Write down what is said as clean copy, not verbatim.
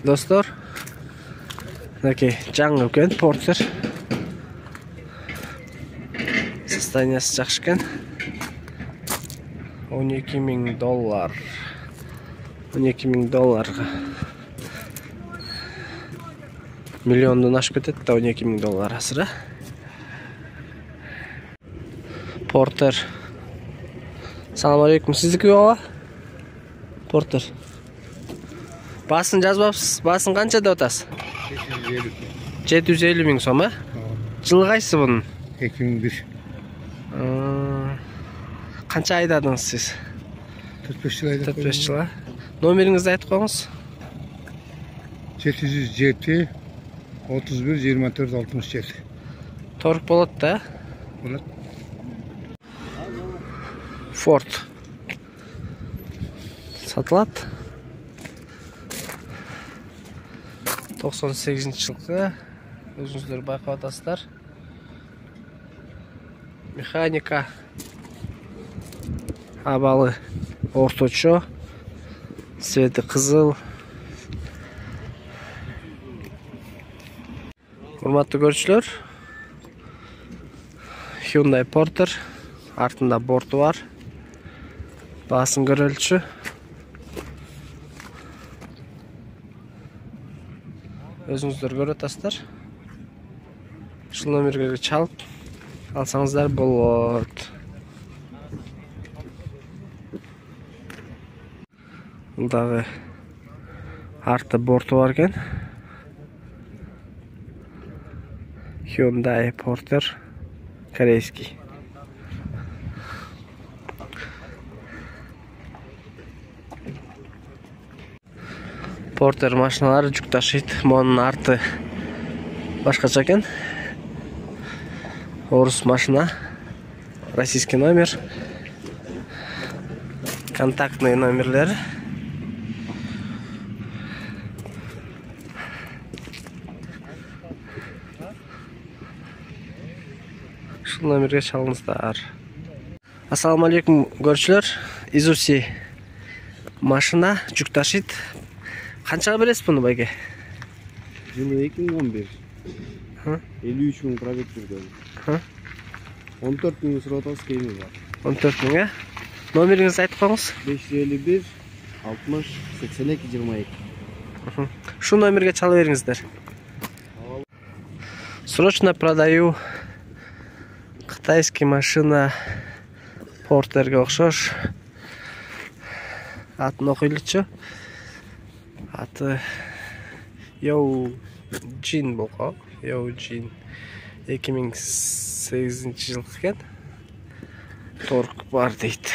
Dostlar. Okey, жаңы екен, Porter. Состояниесі жақсы екен. $12,000. $12,000. Миллиондан ашып кетеді да $12,000 асыра. Porter. Салам алейкум, сіздікі баба? Porter. Басын жазбапсыз, басын қанша деп атасыз? 750 мың сом, а? Жылы қайсы бұның? 2001. Қанша айдадыңыз сіз? 45 жыл айдадым. 45 жыл. Номеріңізді айтып қойыңыз. 707 31 24 67. Торық болады да? Болады. Ford. Сатылады. 98 жылғы. Өзіңіздер байқап атасыздар. Механика. Абалы орточо. Светі қызыл. Құрметті көрушілер. Hyundai Porter. Артында борты бар. Басын көрелші. Өзіңіздер көріп атасыздар. Шыл номерге чалып алсаңыздар болады. Бұлдағы арты борты бар екен. Hyundai Porter корейский. Porter машиналары жүк ташиды. Мұның арты башқаша екен. Орыс машина. Российский номер. Контактный номерлері. Шыл номерге шалыңыздар. Ассаламу алейкум көршілер. Isuzu машина жүк ташиды. Қаншаға бересіз бұны байке? Жылы 2011. 53 мың пробег жүрген. 14 мың сұротасы кейіні бар. 14 мың, ә? Номеріңізді айтып қойыңыз? 551 60 82 22. Шу номерге чалы беріңіздер. Срочно продаю қытайский машина Портерге оқшош. Атын оқилычы. Аты Яу Джин болға. Яу Джин 2008 жыл екен. Торг бар дейді.